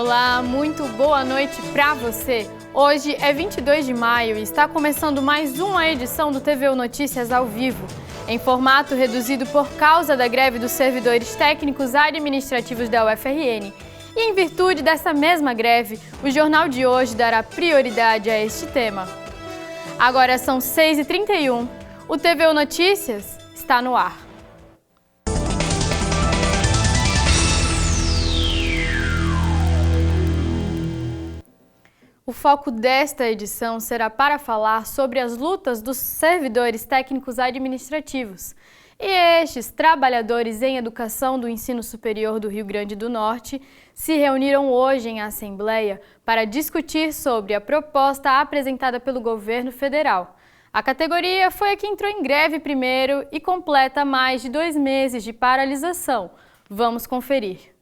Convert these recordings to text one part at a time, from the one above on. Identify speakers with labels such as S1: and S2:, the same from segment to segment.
S1: Olá, muito boa noite para você. Hoje é 22 de maio e está começando mais uma edição do TVU Notícias ao vivo, em formato reduzido por causa da greve dos servidores técnicos administrativos da UFRN. E em virtude dessa mesma greve, o jornal de hoje dará prioridade a este tema. Agora são 6h31. O TVU Notícias está no ar. O foco desta edição será para falar sobre as lutas dos servidores técnicos administrativos. E estes trabalhadores em educação do ensino superior do Rio Grande do Norte se reuniram hoje em assembleia para discutir sobre a proposta apresentada pelo governo federal. A categoria foi a que entrou em greve primeiro e completa mais de 2 meses de paralisação. Vamos conferir.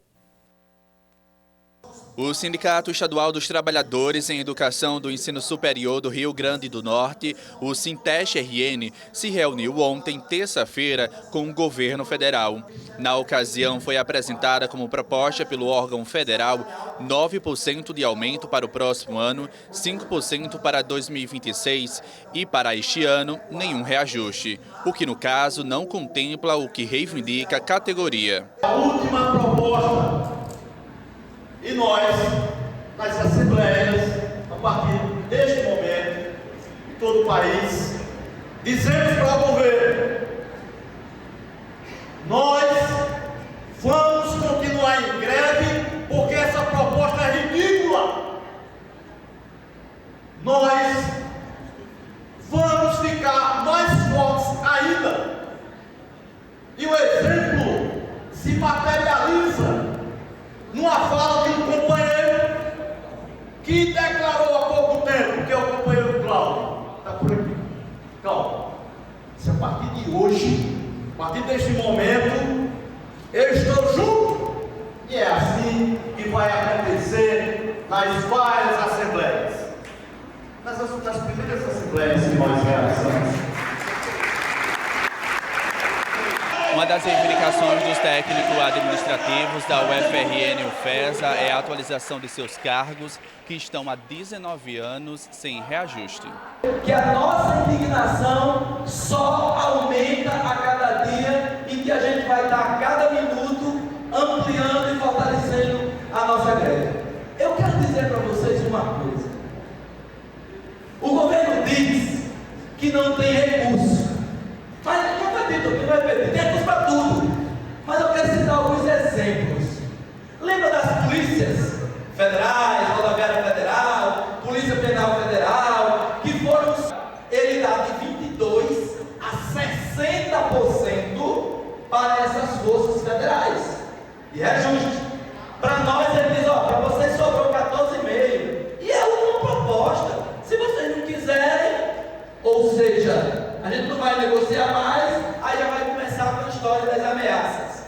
S2: O Sindicato Estadual dos Trabalhadores em Educação do Ensino Superior do Rio Grande do Norte, o Sinteste-RN, se reuniu ontem, terça-feira, com o governo federal. Na ocasião, foi apresentada como proposta pelo órgão federal 9% de aumento para o próximo ano, 5% para 2026 e, para este ano, nenhum reajuste, o que, no caso, não contempla o que reivindica a categoria.
S3: A última proposta. E nós, nas assembleias, a partir deste momento, em todo o país, dizemos para o governo: nós vamos continuar em greve porque essa proposta é ridícula. Nós vamos ficar mais fortes ainda. E o exemplo se materializa numa fala de um companheiro que declarou há pouco tempo, que é o companheiro Cláudio. Está por aqui. Calma. Se a partir de hoje, a partir deste momento, eu estou junto. E é assim que vai acontecer nas várias assembleias. Nas primeiras assembleias que nós realizamos.
S2: Uma das reivindicações dos técnicos administrativos da UFRN UFESA é a atualização de seus cargos, que estão há 19 anos sem reajuste.
S4: Que a nossa indignação só aumenta a cada dia e que a gente vai estar a cada minuto ampliando e fortalecendo a nossa greve. Eu quero dizer para vocês uma coisa. O governo diz que não tem recurso. Mas não vai pedir, tem recurso para tudo. Mas eu quero citar alguns exemplos. Lembra das polícias federais, Rodoviária Federal, Polícia Penal Federal, que foram, ele dá de 22% a 60% para essas forças federais. E reajuste. Para nós ele diz, para vocês sobrou 14,5%. E é uma proposta. Se vocês não quiserem, ou seja, a gente não vai negociar mais, aí já vai começar com a história das ameaças.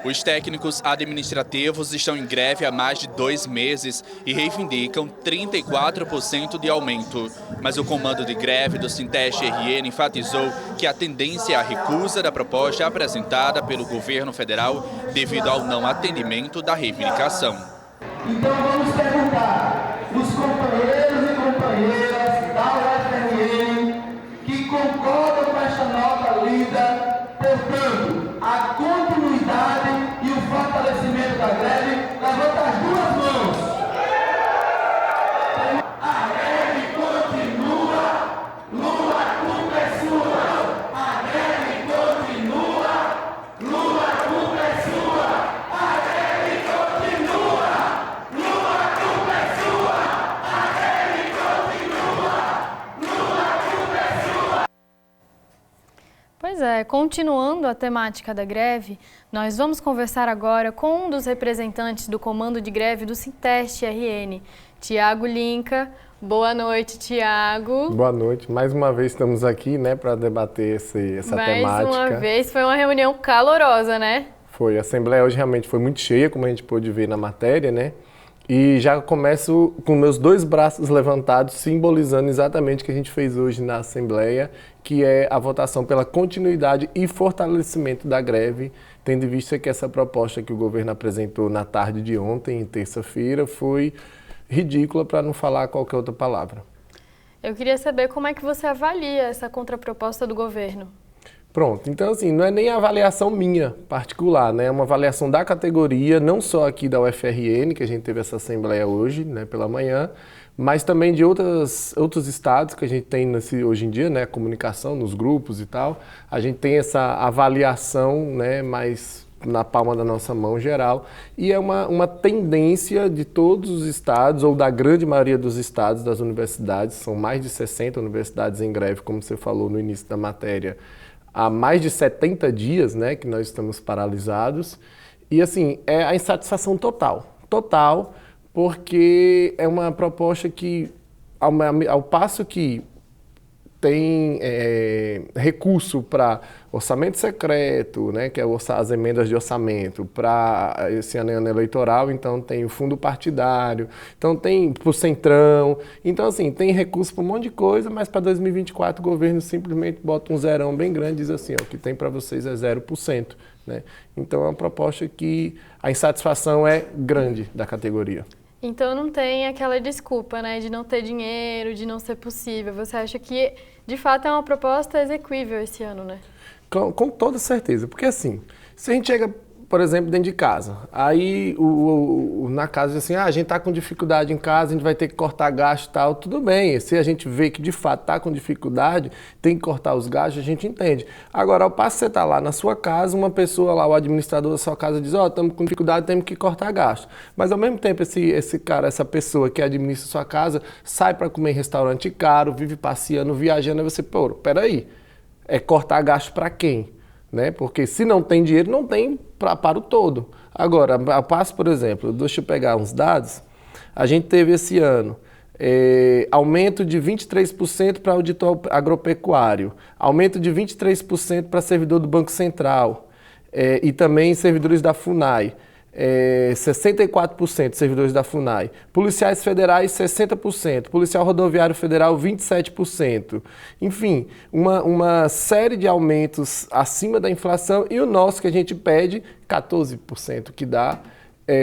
S2: Os técnicos administrativos estão em greve há mais de 2 meses e reivindicam 34% de aumento. Mas o comando de greve do Sinteste-RN enfatizou que a tendência é a recusa da proposta apresentada pelo governo federal devido ao não atendimento da reivindicação.
S5: Então vamos perguntar os companheiros e companheiras da UFRN que concordam com esta nota lida, portanto, a continuidade e o fortalecimento da greve, levanta as duas mãos. A greve continua, Lula, a culpa é sua. A greve continua, Lula, a culpa é sua. A greve continua, Lula, a culpa é sua. A greve continua, Lula, a culpa é sua.
S1: Pois é, continuando a temática da greve, nós vamos conversar agora com um dos representantes do comando de greve do Sinteste-RN, Tiago Linca. Boa noite, Tiago.
S6: Boa noite. Mais uma vez estamos aqui, para debater essa temática.
S1: Mais uma vez, foi uma reunião calorosa, né?
S6: Foi. A Assembleia hoje realmente foi muito cheia, como a gente pôde ver na matéria, E já começo com meus 2 braços levantados, simbolizando exatamente o que a gente fez hoje na Assembleia, que é a votação pela continuidade e fortalecimento da greve, tendo em vista que essa proposta que o governo apresentou na tarde de ontem, terça-feira, foi ridícula, para não falar qualquer outra palavra.
S1: Eu queria saber como é que você avalia essa contraproposta do governo.
S6: Pronto, então assim, não é nem a avaliação minha particular, né? É uma avaliação da categoria, não só aqui da UFRN, que a gente teve essa assembleia hoje, né, pela manhã, mas também de outros estados que a gente tem hoje em dia, né, comunicação nos grupos e tal. A gente tem essa avaliação, né, mais na palma da nossa mão geral, e é uma tendência de todos os estados, ou da grande maioria dos estados, das universidades, são mais de 60 universidades em greve, como você falou no início da matéria, há mais de 70 dias, né, que nós estamos paralisados, e assim, é a insatisfação total, porque é uma proposta que, ao passo que tem recurso para orçamento secreto, né, que é as emendas de orçamento, para esse ano eleitoral, então tem o fundo partidário, então tem para o Centrão, então assim, tem recurso para um monte de coisa, mas para 2024 o governo simplesmente bota um zerão bem grande e diz assim, ó, o que tem para vocês é 0%. Né? Então é uma proposta que a insatisfação é grande da categoria.
S1: Então não tem aquela desculpa, né, de não ter dinheiro, de não ser possível. Você acha que, de fato, é uma proposta exequível esse ano, né?
S6: Com toda certeza, porque assim, se a gente chega, por exemplo, dentro de casa, aí na casa diz assim, a gente está com dificuldade em casa, a gente vai ter que cortar gasto e tal, tudo bem, se a gente vê que de fato está com dificuldade, tem que cortar os gastos, a gente entende. Agora, ao passo que você está lá na sua casa, uma pessoa lá, o administrador da sua casa diz, estamos com dificuldade, temos que cortar gasto. Mas ao mesmo tempo, esse cara, essa pessoa que administra a sua casa, sai para comer em restaurante caro, vive passeando, viajando, aí você, peraí, é cortar gasto para quem? Né? Porque se não tem dinheiro, não tem para o todo. Agora, a passo, por exemplo, deixa eu pegar uns dados, a gente teve esse ano aumento de 23% para auditor agropecuário, aumento de 23% para servidor do Banco Central e também servidores da FUNAI. 64% servidores da FUNAI, policiais federais 60%, policial rodoviário federal 27%, enfim, uma série de aumentos acima da inflação e o nosso que a gente pede 14%, que dá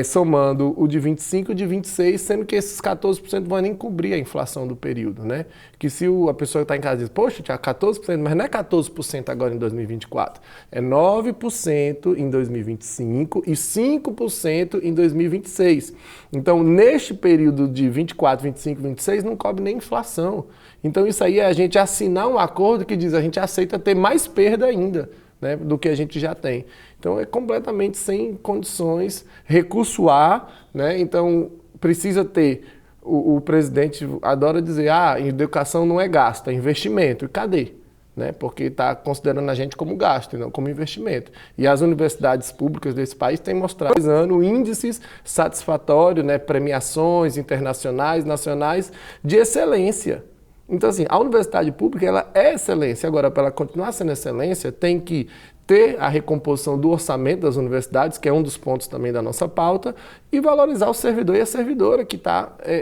S6: somando o de 25 e o de 26, sendo que esses 14% vão nem cobrir a inflação do período, né? Que se a pessoa que está em casa diz, poxa, tinha 14%, mas não é 14% agora em 2024, é 9% em 2025 e 5% em 2026. Então, neste período de 24, 25, 26, não cobre nem inflação. Então, isso aí é a gente assinar um acordo que diz a gente aceita ter mais perda ainda, né, do que a gente já tem. Então é completamente sem condições, recurso A, né? Então precisa ter, o presidente adora dizer, educação não é gasto, é investimento. E cadê? Né? Porque está considerando a gente como gasto e não como investimento. E as universidades públicas desse país têm mostrado índices satisfatórios, né? Premiações internacionais, nacionais, de excelência. Então, assim, a universidade pública, ela é excelência. Agora, para ela continuar sendo excelência, tem que ter a recomposição do orçamento das universidades, que é um dos pontos também da nossa pauta, e valorizar o servidor e a servidora que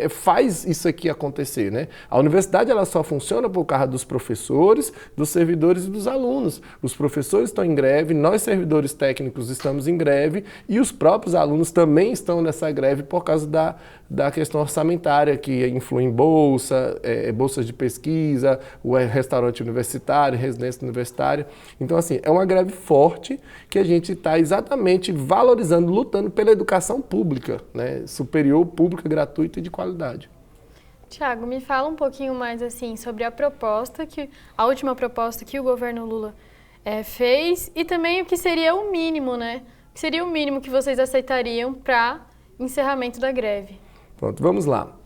S6: faz isso aqui acontecer, né? A universidade ela só funciona por causa dos professores, dos servidores e dos alunos. Os professores estão em greve, nós servidores técnicos estamos em greve e os próprios alunos também estão nessa greve por causa da questão orçamentária, que influi em bolsas de pesquisa, o restaurante universitário, residência universitária. Então, assim, é uma greve forte que a gente está exatamente valorizando, lutando pela educação pública, né? Superior, pública, gratuita e de qualidade.
S1: Tiago, me fala um pouquinho mais assim sobre a última proposta que o governo Lula fez e também o que seria o mínimo, né? O que seria o mínimo que vocês aceitariam para encerramento da greve?
S6: Pronto, vamos lá.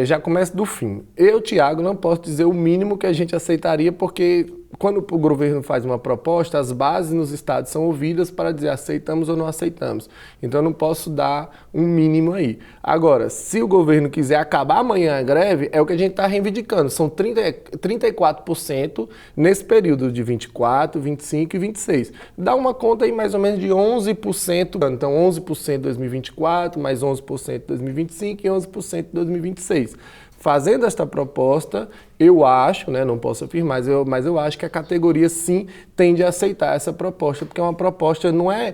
S6: Já começa do fim. Eu, Tiago, não posso dizer o mínimo que a gente aceitaria, porque quando o governo faz uma proposta, as bases nos estados são ouvidas para dizer aceitamos ou não aceitamos. Então eu não posso dar um mínimo aí. Agora, se o governo quiser acabar amanhã a greve, é o que a gente está reivindicando. São 34% nesse período de 24, 25 e 26. Dá uma conta aí mais ou menos de 11%. Então 11% em 2024, mais 11% em 2025 e 11% em 2026. fazendo esta proposta, eu acho, né, não posso afirmar, mas eu acho que a categoria sim tende a aceitar essa proposta, porque é uma proposta, não é,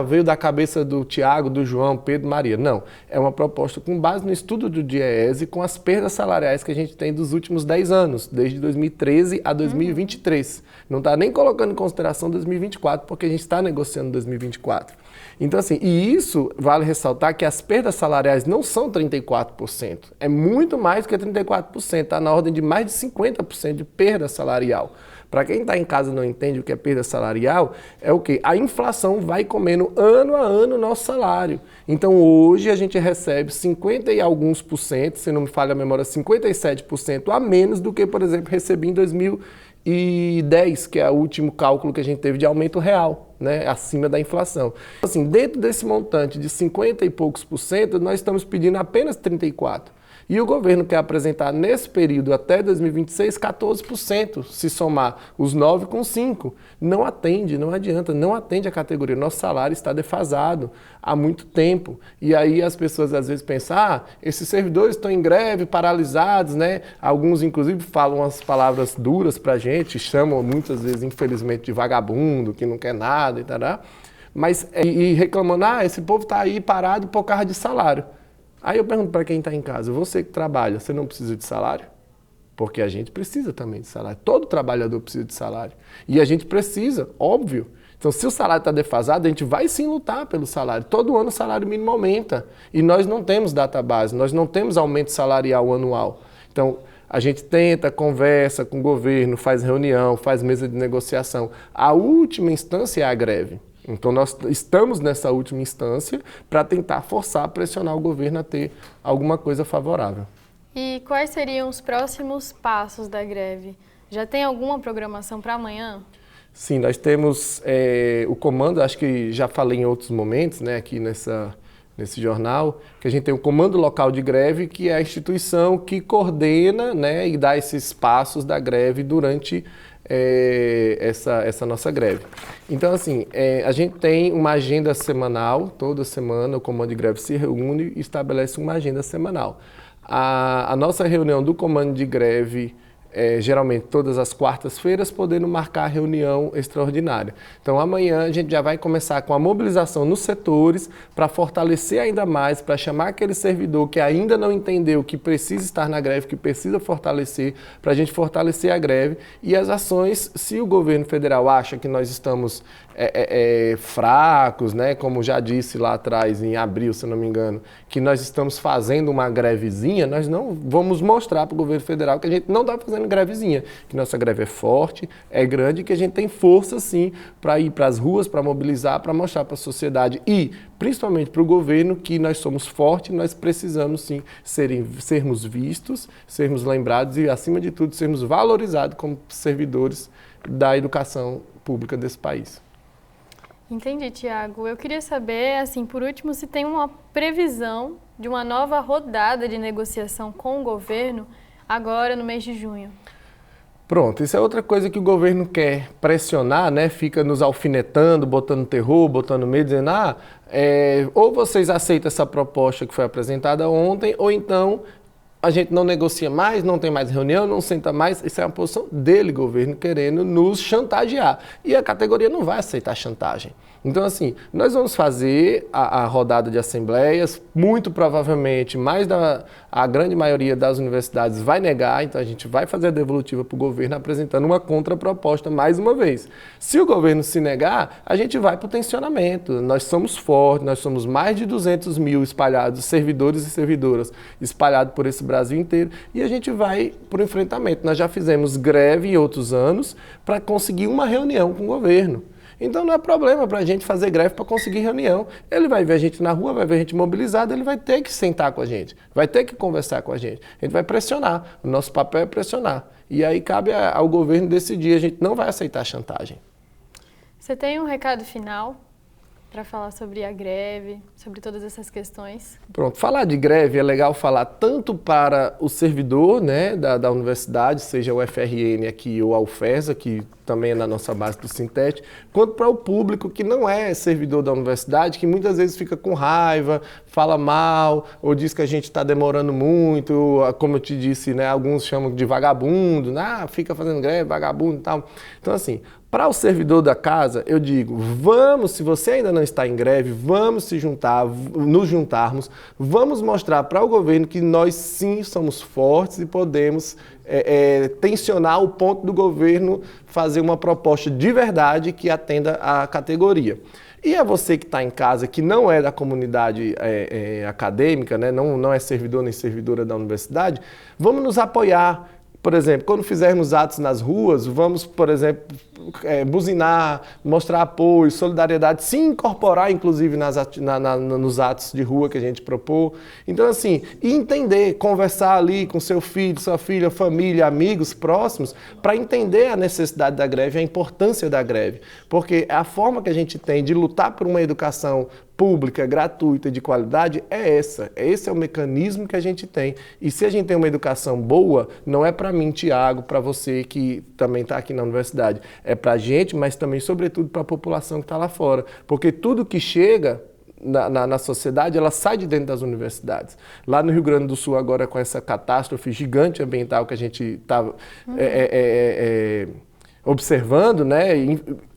S6: veio da cabeça do Tiago, do João, Pedro, Maria, não. É uma proposta com base no estudo do DIEESE, com as perdas salariais que a gente tem dos últimos 10 anos, desde 2013 a 2023. Não está nem colocando em consideração 2024, porque a gente está negociando 2024. Então, assim, e isso vale ressaltar que as perdas salariais não são 34%, é muito mais do que 34%, está na ordem de mais de 50% de perda salarial. Para quem está em casa e não entende o que é perda salarial, é o quê? A inflação vai comendo ano a ano o nosso salário. Então, hoje a gente recebe 50 e alguns por cento, se não me falha a memória, 57% a menos do que, por exemplo, recebi em 2010, que é o último cálculo que a gente teve de aumento real, né, acima da inflação. Assim, dentro desse montante de 50 e poucos por cento, nós estamos pedindo apenas 34%. E o governo quer apresentar nesse período até 2026 14%, se somar os 9 com 5. Não atende, não adianta, não atende a categoria. Nosso salário está defasado há muito tempo. E aí as pessoas às vezes pensam, esses servidores estão em greve, paralisados, né? Alguns inclusive falam umas palavras duras pra gente, chamam muitas vezes, infelizmente, de vagabundo, que não quer nada e tal. Mas e reclamando, esse povo está aí parado por causa de salário. Aí eu pergunto para quem está em casa, você que trabalha, você não precisa de salário? Porque a gente precisa também de salário, todo trabalhador precisa de salário. E a gente precisa, óbvio. Então, se o salário está defasado, a gente vai sim lutar pelo salário. Todo ano o salário mínimo aumenta. E nós não temos database, nós não temos aumento salarial anual. Então, a gente tenta, conversa com o governo, faz reunião, faz mesa de negociação. A última instância é a greve. Então, nós estamos nessa última instância para tentar forçar, pressionar o governo a ter alguma coisa favorável.
S1: E quais seriam os próximos passos da greve? Já tem alguma programação para amanhã?
S6: Sim, nós temos o comando, acho que já falei em outros momentos, né, aqui nesse jornal, que a gente tem o Comando Local de Greve, que é a instituição que coordena, né, e dá esses passos da greve durante essa nossa greve. Então, assim, a gente tem uma agenda semanal, toda semana o Comando de Greve se reúne e estabelece uma agenda semanal. A nossa reunião do Comando de Greve geralmente todas as quartas-feiras, podendo marcar a reunião extraordinária. Então, amanhã a gente já vai começar com a mobilização nos setores para fortalecer ainda mais, para chamar aquele servidor que ainda não entendeu que precisa estar na greve, que precisa fortalecer, para a gente fortalecer a greve e as ações, se o governo federal acha que nós estamos fracos, né, como já disse lá atrás, em abril, se não me engano, que nós estamos fazendo uma grevezinha, nós não vamos mostrar para o governo federal que a gente não está fazendo grevezinha, que nossa greve é forte, é grande, que a gente tem força sim para ir para as ruas, para mobilizar, para mostrar para a sociedade e principalmente para o governo que nós somos fortes, nós precisamos sim sermos vistos, sermos lembrados e acima de tudo sermos valorizados como servidores da educação pública desse país.
S1: Entendi, Tiago. Eu queria saber, assim, por último, se tem uma previsão de uma nova rodada de negociação com o governo agora no mês de junho.
S6: Pronto, isso é outra coisa que o governo quer pressionar, né? Fica nos alfinetando, botando terror, botando medo, dizendo, ou vocês aceitam essa proposta que foi apresentada ontem, ou então a gente não negocia mais, não tem mais reunião, não senta mais. Isso é uma posição dele, governo, querendo nos chantagear. E a categoria não vai aceitar chantagem. Então, assim, nós vamos fazer a rodada de assembleias, muito provavelmente, a grande maioria das universidades vai negar, então a gente vai fazer a devolutiva para o governo apresentando uma contraproposta mais uma vez. Se o governo se negar, a gente vai para o tensionamento. Nós somos fortes, nós somos mais de 200 mil espalhados, servidores e servidoras espalhados por esse Brasil inteiro, e a gente vai para o enfrentamento. Nós já fizemos greve em outros anos para conseguir uma reunião com o governo. Então não é problema para a gente fazer greve para conseguir reunião. Ele vai ver a gente na rua, vai ver a gente mobilizado, ele vai ter que sentar com a gente, vai ter que conversar com a gente. A gente vai pressionar, o nosso papel é pressionar. E aí cabe ao governo decidir, a gente não vai aceitar chantagem.
S1: Você tem um recado final? para falar sobre a greve, sobre todas essas questões.
S6: Pronto, falar de greve é legal falar tanto para o servidor, né, da universidade, seja o FRN aqui ou a UFESA, que também é na nossa base do Sintete, quanto para o público que não é servidor da universidade, que muitas vezes fica com raiva, fala mal, ou diz que a gente está demorando muito, como eu te disse, né, alguns chamam de vagabundo, fica fazendo greve, vagabundo e tal. Então, assim, para o servidor da casa, eu digo, vamos, se você ainda não está em greve, vamos se juntar, nos juntarmos, vamos mostrar para o governo que nós sim somos fortes e podemos tensionar o ponto do governo fazer uma proposta de verdade que atenda à categoria. E a você que está em casa, que não é da comunidade acadêmica, né, não é servidor nem servidora da universidade, vamos nos apoiar. Por exemplo, quando fizermos atos nas ruas, vamos, por exemplo, buzinar, mostrar apoio, solidariedade, se incorporar, inclusive, nos atos de rua que a gente propôs. Então, assim, entender, conversar ali com seu filho, sua filha, família, amigos próximos, para entender a necessidade da greve, a importância da greve. Porque a forma que a gente tem de lutar por uma educação pública, gratuita, de qualidade, esse é o mecanismo que a gente tem. E se a gente tem uma educação boa, não é para mim, Tiago, para você que também está aqui na universidade, é para a gente, mas também, sobretudo, para a população que está lá fora. Porque tudo que chega na sociedade, ela sai de dentro das universidades. Lá no Rio Grande do Sul, agora com essa catástrofe gigante ambiental que a gente está observando, né,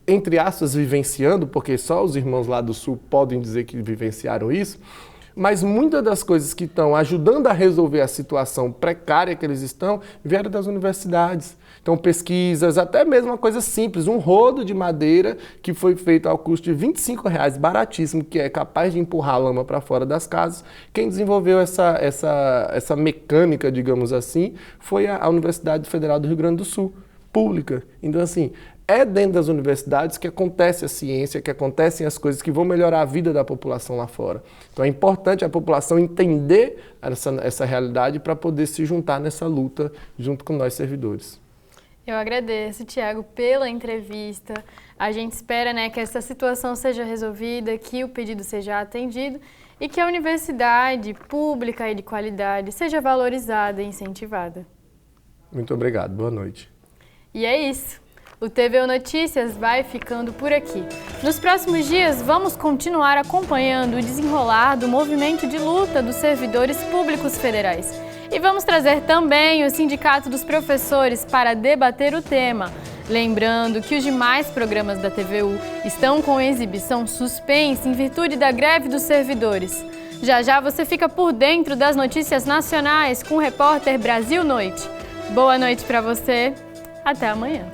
S6: entre aspas, vivenciando, porque só os irmãos lá do Sul podem dizer que vivenciaram isso, mas muitas das coisas que estão ajudando a resolver a situação precária que eles estão, vieram das universidades. Então, pesquisas, até mesmo uma coisa simples, um rodo de madeira que foi feito ao custo de R$25, baratíssimo, que é capaz de empurrar a lama para fora das casas. Quem desenvolveu essa mecânica, digamos assim, foi a Universidade Federal do Rio Grande do Sul, pública. Então, assim, é dentro das universidades que acontece a ciência, que acontecem as coisas que vão melhorar a vida da população lá fora. Então é importante a população entender essa realidade para poder se juntar nessa luta junto com nós servidores.
S1: Eu agradeço, Tiago, pela entrevista. A gente espera, né, que essa situação seja resolvida, que o pedido seja atendido e que a universidade pública e de qualidade seja valorizada e incentivada.
S6: Muito obrigado. Boa noite.
S1: E é isso. O TVU Notícias vai ficando por aqui. Nos próximos dias, vamos continuar acompanhando o desenrolar do movimento de luta dos servidores públicos federais. E vamos trazer também o Sindicato dos Professores para debater o tema. Lembrando que os demais programas da TVU estão com exibição suspensa em virtude da greve dos servidores. Já já você fica por dentro das notícias nacionais com o repórter Brasil Noite. Boa noite para você. Até amanhã.